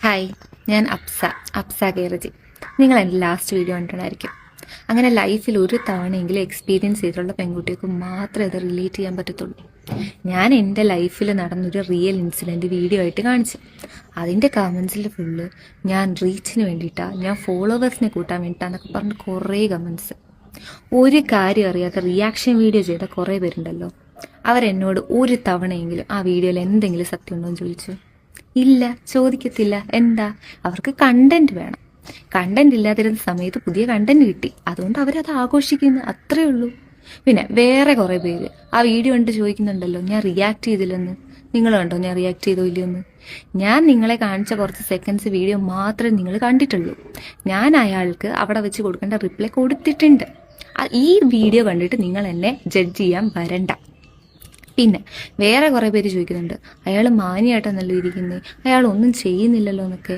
Hi, ഞാൻ അപ്സ കേരജി. നിങ്ങൾ എൻ്റെ ലാസ്റ്റ് വീഡിയോ കണ്ടിട്ടുണ്ടായിരിക്കും. അങ്ങനെ ലൈഫിൽ ഒരു തവണയെങ്കിലും എക്സ്പീരിയൻസ് ചെയ്തിട്ടുള്ള പെൺകുട്ടികൾക്ക് മാത്രമേ അത് റിലേറ്റ് ചെയ്യാൻ പറ്റത്തുള്ളൂ. ഞാൻ എൻ്റെ ലൈഫിൽ നടന്നൊരു റിയൽ ഇൻസിഡൻറ്റ് വീഡിയോ ആയിട്ട് കാണിച്ചു. അതിൻ്റെ കമൻസിൽ ഫുള്ള് ഞാൻ റീച്ചിന് വേണ്ടിയിട്ടാണ്, ഞാൻ ഫോളോവേഴ്സിനെ കൂട്ടാൻ വേണ്ടിയിട്ടാന്നൊക്കെ പറഞ്ഞ് കുറേ കമൻസ്. ഒരു കാര്യം അറിയാത്ത റിയാക്ഷൻ വീഡിയോ ചെയ്ത കുറേ പേരുണ്ടല്ലോ, അവരെന്നോട് ഒരു തവണയെങ്കിലും ആ വീഡിയോയിൽ എന്തെങ്കിലും സത്യം ഉണ്ടോ എന്ന് ചോദിച്ചു. ഇല്ല, ചോദിക്കത്തില്ല. എന്താ, അവർക്ക് കണ്ടന്റ് വേണം. കണ്ടന്റ് ഇല്ലാതിരുന്ന സമയത്ത് പുതിയ കണ്ടന്റ് കിട്ടി, അതുകൊണ്ട് അവരത് ആഘോഷിക്കുന്നു, അത്രേ ഉള്ളൂ. പിന്നെ വേറെ കുറേ പേര് ആ വീഡിയോ കണ്ട് ചോദിക്കുന്നുണ്ടല്ലോ, ഞാൻ റിയാക്ട് ചെയ്തില്ലെന്ന്. നിങ്ങൾ കണ്ടോ ഞാൻ റിയാക്ട് ചെയ്തോ ഇല്ലയോന്ന്? ഞാൻ നിങ്ങളെ കാണിച്ച കുറച്ച് സെക്കൻഡ്സ് വീഡിയോ മാത്രമേ നിങ്ങൾ കണ്ടിട്ടുള്ളൂ. ഞാൻ അയാൾക്ക് അവിടെ വെച്ച് കൊടുക്കേണ്ട റിപ്ലൈ കൊടുത്തിട്ടുണ്ട്. ഈ വീഡിയോ കണ്ടിട്ട് നിങ്ങൾ എന്നെ ജഡ്ജ് ചെയ്യാൻ വരണ്ട. പിന്നെ വേറെ കുറേ പേര് ചോദിക്കുന്നുണ്ട്, അയാൾ മാന്യമായിട്ടാണല്ലോ ഇരിക്കുന്നത്, അയാൾ ഒന്നും ചെയ്യുന്നില്ലല്ലോ എന്നൊക്കെ.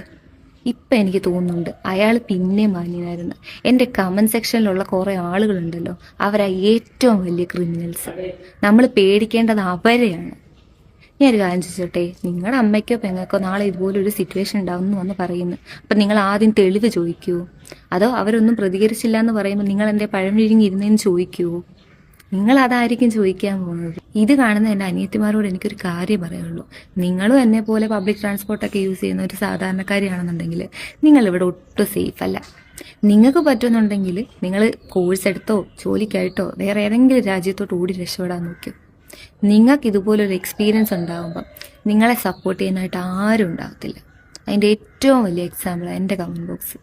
ഇപ്പം എനിക്ക് തോന്നുന്നുണ്ട് അയാൾ പിന്നെ മാന്യനായിരുന്നു. എൻ്റെ കമൻറ്റ് സെക്ഷനിലുള്ള കുറേ ആളുകളുണ്ടല്ലോ, അവരാ ഏറ്റവും വലിയ ക്രിമിനൽസ്. നമ്മൾ പേടിക്കേണ്ടത് അവരെയാണ്. ഞാനൊരു കാര്യം ചോദിച്ചോട്ടെ, നിങ്ങളുടെ അമ്മയ്ക്കോ പെങ്ങൾക്കോ നാളെ ഇതുപോലൊരു സിറ്റുവേഷൻ ഉണ്ടാവുമെന്ന് വന്ന് പറയുന്നു, അപ്പം നിങ്ങൾ ആദ്യം തെളിവ് ചോദിക്കുമോ? അതോ അവരൊന്നും പ്രതികരിച്ചില്ല എന്ന് പറയുമ്പോൾ നിങ്ങൾ എൻ്റെ പഴമിഴിഞ്ഞ് ഇരുന്നേന്ന് ചോദിക്കുമോ? നിങ്ങൾ അതായിരിക്കും ചോദിക്കാൻ പോകുന്നത്. ഇത് കാണുന്ന എൻ്റെ അനിയത്തിമാരോട് എനിക്കൊരു കാര്യം പറയുള്ളൂ, നിങ്ങളും എന്നെ പോലെ പബ്ലിക് ട്രാൻസ്പോർട്ടൊക്കെ യൂസ് ചെയ്യുന്ന ഒരു സാധാരണക്കാരിയാണെന്നുണ്ടെങ്കിൽ നിങ്ങളിവിടെ ഒട്ടും സേഫ് അല്ല. നിങ്ങൾക്ക് പറ്റുന്നുണ്ടെങ്കിൽ നിങ്ങൾ കോഴ്സ് എടുത്തോ ജോലിക്കായിട്ടോ വേറെ ഏതെങ്കിലും രാജ്യത്തോട്ട് ഓടി രക്ഷപ്പെടാൻ നോക്കൂ. നിങ്ങൾക്ക് ഇതുപോലൊരു എക്സ്പീരിയൻസ് ഉണ്ടാകുമ്പം നിങ്ങളെ സപ്പോർട്ട് ചെയ്യാനായിട്ട് ആരും ഉണ്ടാകത്തില്ല. അതിൻ്റെ ഏറ്റവും വലിയ എക്സാമ്പിളാണ് എൻ്റെ കമൻറ്റ് ബോക്സ്.